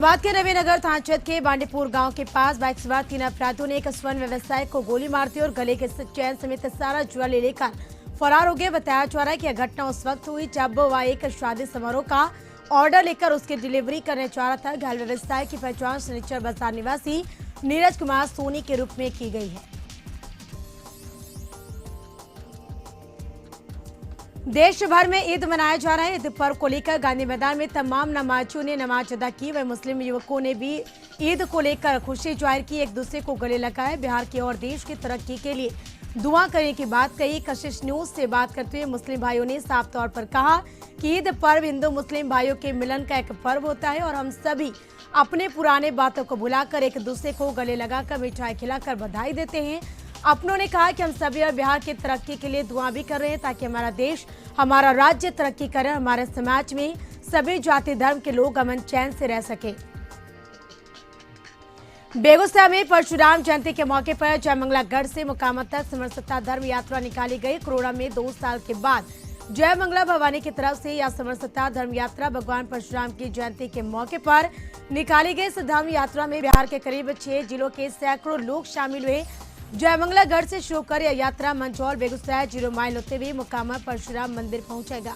बात के नवीनगर थाना क्षेत्र के बांडीपुर गांव के पास बाइक सवार 3 अपराधियों ने एक स्वर्ण व्यवसायी को गोली मार दी और गले के चैन समेत सारा ज्वेलरी लेकर फरार हो गए। बताया जा रहा है कि यह घटना उस वक्त हुई जब वह एक शादी समारोह का ऑर्डर लेकर उसकी डिलीवरी करने जा रहा था। घायल व्यवसायी की पहचान शनिचर बाजार निवासी नीरज कुमार सोनी के रूप में की गई है। देश भर में ईद मनाया जा रहा है। ईद पर्व को लेकर गांधी मैदान में तमाम नमाजियों ने नमाज अदा की। वह मुस्लिम युवकों ने भी ईद को लेकर खुशी जाहिर की, एक दूसरे को गले लगाए, बिहार की और देश की तरक्की के लिए दुआ करने की बात कही। कशिश न्यूज से बात करते हुए मुस्लिम भाइयों ने साफ तौर पर कहा कि ईद पर्व हिंदू मुस्लिम भाइयों के मिलन का एक पर्व होता है और हम सभी अपने पुराने बातों को भुलाकर एक दूसरे को गले लगाकर मिठाई खिलाकर बधाई देते हैं। अपनों ने कहा कि हम सभी और बिहार की तरक्की के लिए दुआ भी कर रहे हैं ताकि हमारा देश, हमारा राज्य तरक्की करे, हमारे समाज में सभी जाति धर्म के लोग अमन चैन से रह सके। बेगूसराय में परशुराम जयंती के मौके पर जयमंगला से मुकामा तक समरसता धर्म यात्रा निकाली गई। कोरोना में 2 साल के बाद जयमंगला भवानी की तरफ से यह समरसता धर्म यात्रा भगवान परशुराम की जयंती के मौके पर निकाली गई। इस धर्म यात्रा में बिहार के करीब 6 जिलों के सैकड़ों लोग शामिल हुए। जयमंगला से शुरू कर यह यात्रा मंझौल बेगूसराय 0 माइल होते हुए मुकामा परशुराम मंदिर पहुंचेगा।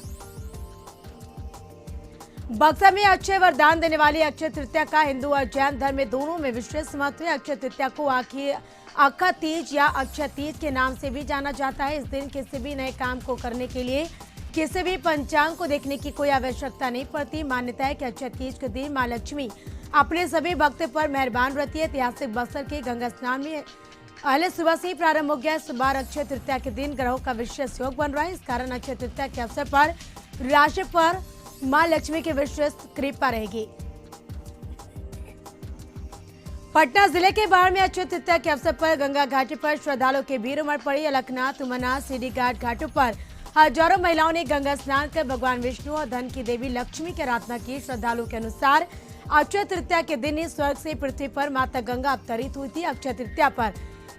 बक्सर में अक्षय वरदान देने वाली अक्षय तृतीया का हिंदू और जैन धर्म में दोनों में विशेष महत्व है। अक्षय तृतीया को अखा तीज या अक्षय तीज के नाम से भी जाना जाता है। इस दिन किसी भी नए काम को करने के लिए किसी भी पंचांग को देखने की कोई आवश्यकता नहीं पड़ती। मान्यता है कि अक्षय तीज के दिन मां लक्ष्मी अपने सभी भक्तों पर मेहरबान रहती है। ऐतिहासिक बक्सर के गंगा स्नान में पहले सुबह से ही प्रारंभ हो गया। इस बार अक्षय तृतीया के दिन ग्रहों का विशेष योग बन रहा है। इस कारण अक्षय तृतीया के अवसर पर राशि पर मां लक्ष्मी की विशेष कृपा रहेगी। पटना जिले के बाढ़ में अक्षय तृतीया के अवसर पर गंगा घाटी पर श्रद्धालुओं की भीड़ उमड़ पड़ी। अलकनाथ, उमरनाथ, सीढ़ी घाट घाटों पर हजारों महिलाओं ने गंगा स्नान कर भगवान विष्णु और धन की देवी लक्ष्मी की आराधना की। श्रद्धालुओं के अनुसार अक्षय तृतीया के दिन ही स्वर्ग से पृथ्वी पर माता गंगा अवतरित हुई थी। अक्षय तृतीया पर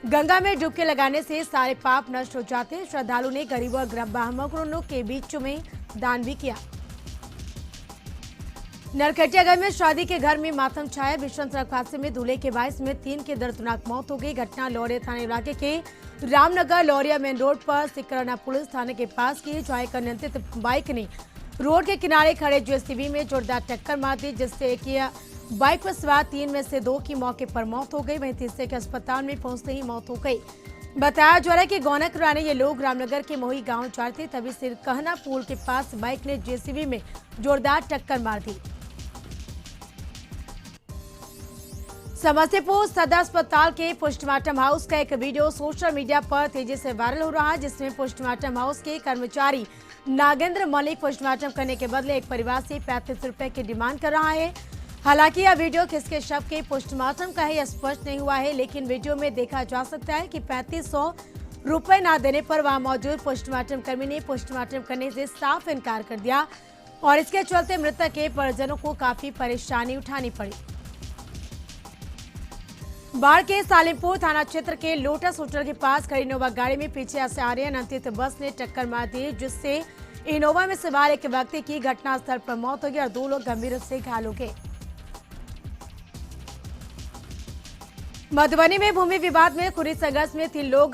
गंगा में डुबकी लगाने से सारे पाप नष्ट हो जाते हैं। श्रद्धालु ने गरीबों और ब्राह्मणों के बीच में दान भी किया। नरकटियागंज में शादी के घर में मातम छाया। भीषण सड़क हादसे में दूल्हे के भाई समेत 3 की दर्दनाक मौत हो गई। घटना लौरिया थाना इलाके के रामनगर लौरिया मेन रोड पर सिकरना पुलिस थाने के पास की, जहां एक अनियंत्रित बाइक ने रोड के किनारे खड़े जेसीबी में जोरदार टक्कर मार दी, जिससे एक बाइक पर सवार 3 में से 2 की मौके पर मौत हो गई। वहीं तीसरे के अस्पताल में पहुंचते ही मौत हो गई। बताया जा रहा है कि गौना कराने ये लोग रामनगर के मोही गांव जा रहे थे, तभी सिरकहना पुल के पास बाइक ने जेसीबी में जोरदार टक्कर मार दी। समस्तीपुर सदर अस्पताल के पोस्टमार्टम हाउस का एक वीडियो सोशल मीडिया पर तेजी से वायरल हो रहा है, जिसमें पोस्टमार्टम हाउस के कर्मचारी नागेंद्र मलिक पोस्टमार्टम करने के बदले एक परिवार से 35 रुपए की डिमांड कर रहा है। हालांकि यह वीडियो किसके शव के पोस्टमार्टम का है यह स्पष्ट नहीं हुआ है, लेकिन वीडियो में देखा जा सकता है कि 3500 रुपए न देने पर वहां मौजूद पोस्टमार्टम कर्मी ने पोस्टमार्टम करने से साफ इनकार कर दिया और इसके चलते मृतक के परिजनों को काफी परेशानी उठानी पड़ी। बाढ़ के सालिमपुर थाना क्षेत्र के लोटस होटल के पास खड़ी इनोवा गाड़ी में पीछे से आ रही अनियंत्रित बस ने टक्कर मार दी, जिससे इनोवा में सवार एक व्यक्ति की घटनास्थल पर मौत हो गई और 2 लोग गंभीर रूप से घायल हो गए। मधुबनी में भूमि विवाद में खुली संघर्ष में 3 लोग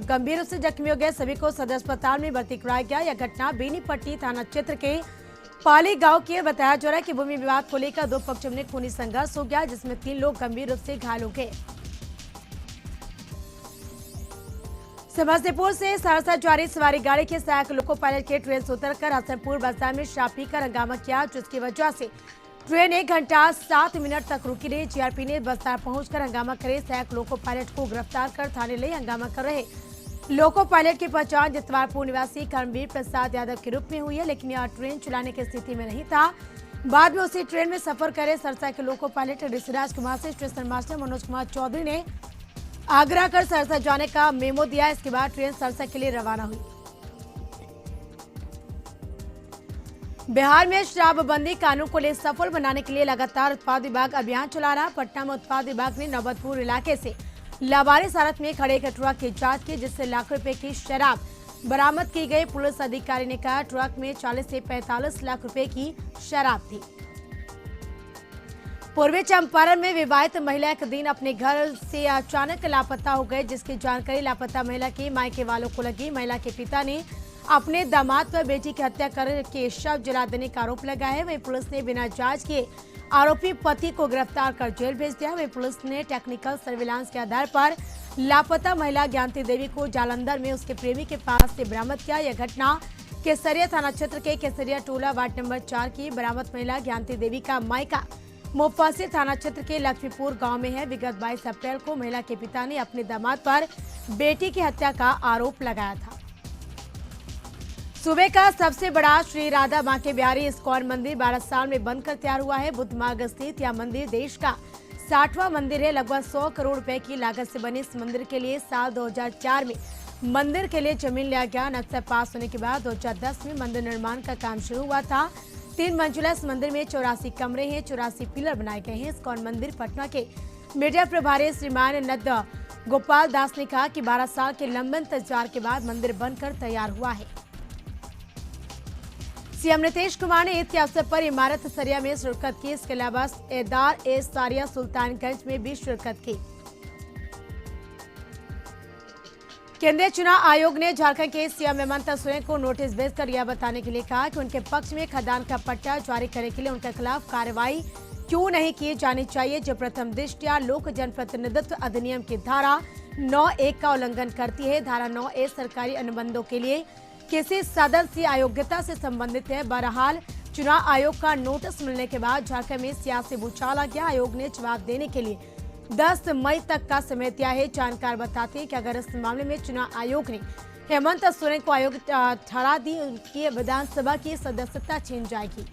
गंभीर रूप से जख्मी हो गए। सभी को सदर अस्पताल में भर्ती कराया गया। यह घटना बेनीपट्टी थाना क्षेत्र के पाली गांव की। बताया जा रहा है कि भूमि विवाद को लेकर 2 पक्षों में खूनी संघर्ष हो गया, जिसमें 3 लोग गंभीर रूप से घायल हो गए। समस्तीपुर से सहरसा जारी सवारी गाड़ी के सहायक लोको पायलट के ट्रेन से उतरकर हसनपुर बाजार में शराब पीकर हंगामा किया, जिसकी वजह से ट्रेन 1 घंटा 7 मिनट तक रुकी रही। जीआरपी ने बाजार पहुंचकर हंगामा करे सहायक लोको पायलट को गिरफ्तार कर थाने ले हंगामा कर रहे लोको पायलट की पहचान जितवारपुर निवासी कर्मवीर प्रसाद यादव के रूप में हुई है, लेकिन यह ट्रेन चलाने की स्थिति में नहीं था। बाद में उसी ट्रेन में सफर करे सरसा के लोको पायलट ऋषिराज कुमार से स्टेशन मास्टर मनोज कुमार चौधरी ने आग्रह कर सरसा जाने का मेमो दिया। इसके बाद ट्रेन सरसा के लिए रवाना हुई। बिहार में शराबबंदी कानून को ले सफल बनाने के लिए लगातार उत्पाद विभाग अभियान चला रहा। पटना में उत्पाद विभाग ने नौबतपुर इलाके से लावारिस हालत में खड़े एक ट्रक की जांच की, जिससे लाख रुपए की शराब बरामद की गई। पुलिस अधिकारी ने कहा ट्रक में 40 से 45 लाख रुपए की शराब थी। पूर्वी चंपारण में विवाहित महिला एक दिन अपने घर से अचानक लापता हो गए, जिसकी जानकारी लापता महिला के मायके वालों को लगी। महिला के पिता ने अपने दामाद पर बेटी की हत्या करके शव जला देने का आरोप लगाया है। वहीं पुलिस ने बिना जांच किए आरोपी पति को गिरफ्तार कर जेल भेज दिया। वहीं पुलिस ने टेक्निकल सर्विलांस के आधार पर लापता महिला ज्ञानती देवी को जालंधर में उसके प्रेमी के पास से बरामद किया। यह घटना केसरिया थाना क्षेत्र के केसरिया टोला वार्ड नंबर 4 की बरामद महिला ज्ञानती देवी का मायका मुफस्सिल थाना क्षेत्र के लक्ष्मीपुर गांव में है। विगत 22 अप्रैल को महिला के पिता ने अपने दामाद पर बेटी की हत्या का आरोप लगाया था। सूबे का सबसे बड़ा श्री राधा बांके बिहारी इस्कॉन मंदिर 12 साल में बनकर तैयार हुआ है। बुद्ध मार्ग स्थित यह मंदिर देश का 60वां मंदिर है। लगभग 100 करोड़ रुपए की लागत से बने इस मंदिर के लिए साल 2004 में मंदिर के लिए जमीन लिया गया। नक्शा पास होने के बाद 2010 में मंदिर निर्माण का काम शुरू हुआ था। 3 मंजिला इस मंदिर में 84 कमरे हैं, 84 पिलर बनाए गए हैं। इस्कॉन मंदिर पटना के मीडिया प्रभारी श्रीमान नंद गोपाल दास ने कहा कि 12 साल के लंबे इंतजार के बाद मंदिर बनकर तैयार हुआ है। सीएम नीतीश कुमार ने ईद के अवसर पर इमारत सरिया में शिरकत की। इसके अलावा एदार ए सारिया सुल्तानगंज में भी शिरकत की। केंद्रीय चुनाव आयोग ने झारखंड के सीएम हेमंत सोरेन को नोटिस भेजकर यह बताने के लिए कहा कि उनके पक्ष में खदान का पट्टा जारी करने के लिए उनके खिलाफ कार्रवाई क्यों नहीं की जानी चाहिए, जो प्रथम दृष्टया लोक जनप्रतिनिधित्व अधिनियम की धारा 9(1) का उल्लंघन करती है। धारा 9(a) सरकारी अनुबंधों के लिए किसी सदस्य की अयोग्यता से संबंधित है। बहरहाल चुनाव आयोग का नोटिस मिलने के बाद झारखंड में सियासी भूचाल आ गया। आयोग ने जवाब देने के लिए 10 मई तक का समय दिया है। जानकार बताते हैं कि अगर इस मामले में चुनाव आयोग ने हेमंत सोरेन को अयोग्य ठहरा दी, उनकी विधानसभा की सदस्यता छीन जाएगी।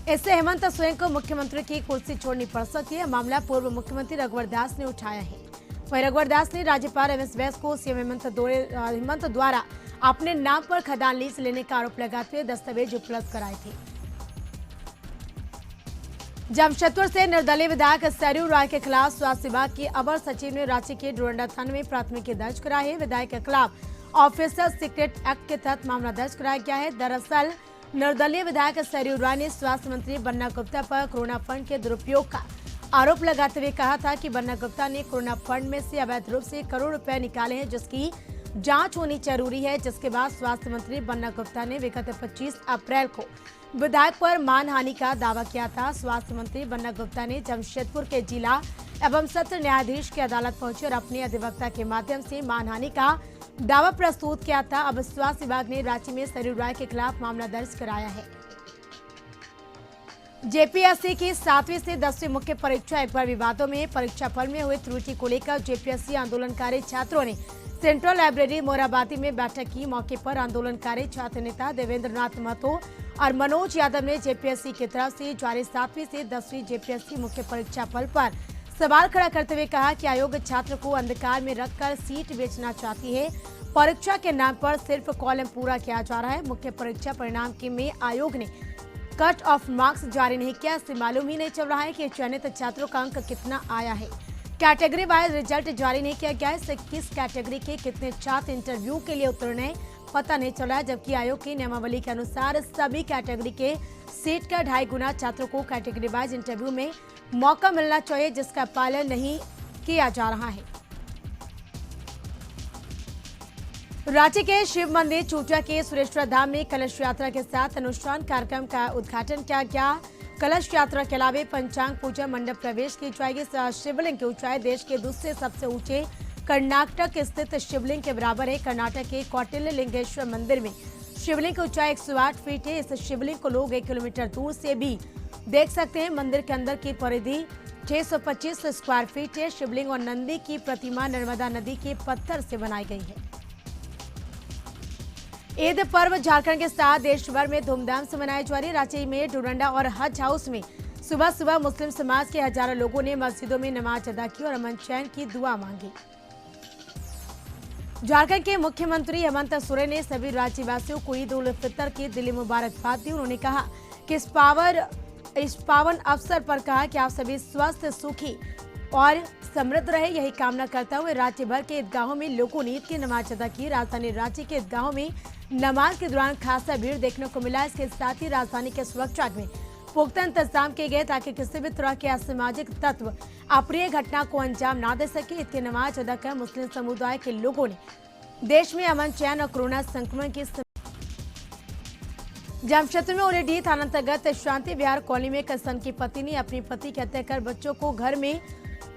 इससे हेमंत सोरेन को मुख्यमंत्री की कुर्सी छोड़नी पड़ सकती है। मामला पूर्व मुख्यमंत्री रघुवर दास ने उठाया है। वहीं रघुवर दास ने राज्यपाल एमएस बैस को सीएम हेमंत द्वारा अपने नाम पर खदान लीज लेने का आरोप लगाते हुए दस्तावेज उपलब्ध कराए थे। जमशेदपुर से निर्दलीय विधायक सरयू राय के खिलाफ स्वास्थ्य विभाग की अवर सचिव ने रांची के डोरंडा थाने में प्राथमिकी दर्ज कराई है। विधायक के खिलाफ ऑफिसर सीक्रेट एक्ट के तहत मामला दर्ज कराया गया है। दरअसल निर्दलीय विधायक सरयू राय ने स्वास्थ्य मंत्री बन्ना गुप्ता पर कोरोना फंड के दुरुपयोग का आरोप लगाते हुए कहा था कि बन्ना गुप्ता ने कोरोना फंड में से अवैध रूप से करोड़ रुपए निकाले हैं, जिसकी जांच होनी जरूरी है। जिसके बाद स्वास्थ्य मंत्री बन्ना गुप्ता ने विगत 25 अप्रैल को विधायक पर मानहानि का दावा किया था। स्वास्थ्य मंत्री बन्ना गुप्ता ने जमशेदपुर के जिला एवं सत्र न्यायाधीश की अदालत पहुंचे और अपने अधिवक्ता के माध्यम से मानहानि का दावा प्रस्तुत किया था। अब स्वास्थ्य विभाग ने रांची में सरयू राय के खिलाफ मामला दर्ज कराया है। जेपीएससी की 7वीं से 10वीं मुख्य परीक्षा एक बार विवादों में। परीक्षा फल में हुए त्रुटि को लेकर जेपीएससी आंदोलनकारी छात्रों ने सेंट्रल लाइब्रेरी मोराबादी में बैठक की। मौके पर आंदोलनकारी छात्र नेता देवेंद्र नाथ महतो और मनोज यादव ने जेपीएससी की तरफ से जारी 7वीं से 10वीं जेपीएससी मुख्य परीक्षा फल पर सवाल खड़ा करते हुए कहा कि आयोग छात्र को अंधकार में रखकर सीट बेचना चाहती है। परीक्षा के नाम पर सिर्फ कॉलम पूरा किया जा रहा है। मुख्य परीक्षा परिणाम के में आयोग ने कट ऑफ मार्क्स जारी नहीं किया। इससे मालूम ही नहीं चल रहा है कि चयनित छात्रों का अंक कितना आया है। कैटेगरी वाइज रिजल्ट जारी नहीं किया गया है। किस कैटेगरी के कितने छात्र इंटरव्यू के लिए उतरने पता नहीं चला, जबकि आयोग की नियमावली के अनुसार सभी कैटेगरी के सीट का 2.5 गुना छात्रों को कैटेगरी वाइज इंटरव्यू में मौका मिलना चाहिए, जिसका पालन नहीं किया जा रहा है। रांची के शिव मंदिर चूटिया के सुरेश्वर धाम में कलश यात्रा के साथ अनुष्ठान कार्यक्रम का उद्घाटन किया गया। कलश यात्रा के अलावा पंचांग पूजा मंडप प्रवेश की जाएगी। शिवलिंग की ऊंचाई देश के दूसरे सबसे ऊंचे कर्नाटक स्थित शिवलिंग के बराबर है। कर्नाटक के कौटिल्य लिंगेश्वर मंदिर में शिवलिंग की ऊंचाई 108 फीट है। इस शिवलिंग को लोग 1 किलोमीटर दूर से भी देख सकते हैं। मंदिर के अंदर की परिधि 625 स्क्वायर फीट है। शिवलिंग और नंदी की प्रतिमा नर्मदा नदी के पत्थर से बनाई गई है। ईद पर्व झारखंड के साथ देश भर में धूमधाम से मनाई जा रही है। रांची में डोरंडा और हज हाउस में सुबह सुबह मुस्लिम समाज के हजारों लोगों ने मस्जिदों में नमाज अदा की और अमन चैन की दुआ मांगी। झारखंड के मुख्यमंत्री हेमंत सोरेन ने सभी राज्यवासियों को ईद उल फितर की दिली मुबारकबाद दी। उन्होंने कहा कि इस पावन अवसर पर कहा कि आप सभी स्वस्थ, सुखी और समृद्ध रहे, यही कामना करता हुए राज्य भर के ईदगाहों में लोगों ने ईद की नमाज अदा की। राजधानी रांची के ईदगाहों में नमाज के दौरान खासा भीड़ देखने को मिला। इसके साथ ही राजधानी के सुरक्षा में पुख्ता इंतजाम किए गए ताकि किसी भी तरह के असामाजिक तत्व अप्रिय घटना को अंजाम ना दे सके। ईद की नमाज अदा कर मुस्लिम समुदाय के लोगों ने देश में अमन चैन और कोरोना संक्रमण की जमशेदपुर में ओलेडीह थाना अंतर्गत शांति विहार कॉलोनी में कसन की पति ने अपनी पति की हत्या कर बच्चों को घर में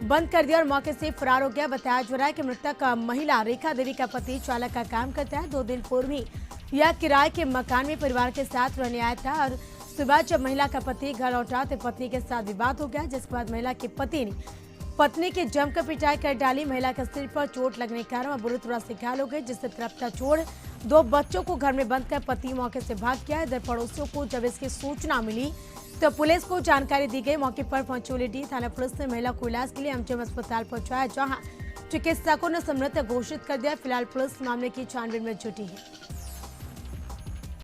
बंद कर दिया और मौके से फरार हो गया। बताया जा रहा है कि मृतक महिला रेखा देवी का पति चालक का काम करता है। 2 दिन पूर्व ही यह किराए के मकान में परिवार के साथ रहने आया था और सुबह जब महिला का पति घर लौटा तो पत्नी के साथ विवाद हो गया, जिसके बाद महिला के पति ने पत्नी की जमकर पिटाई कर डाली। महिला के सिर पर चोट लगने के कारण वह बुरी तरह से घायल हो गई, जिससे तड़पता छोड़ 2 बच्चों को घर में बंद कर पति मौके से भाग गया। इधर पड़ोसियों को जब इसकी सूचना मिली तो पुलिस को जानकारी दी गई। मौके पर पहुंची ओलेडीह थाना पुलिस ने महिला को इलाज के लिए एमजीएम अस्पताल पहुंचाया, जहां चिकित्सकों ने मृत घोषित कर दिया। फिलहाल पुलिस मामले की छानबीन में जुटी है।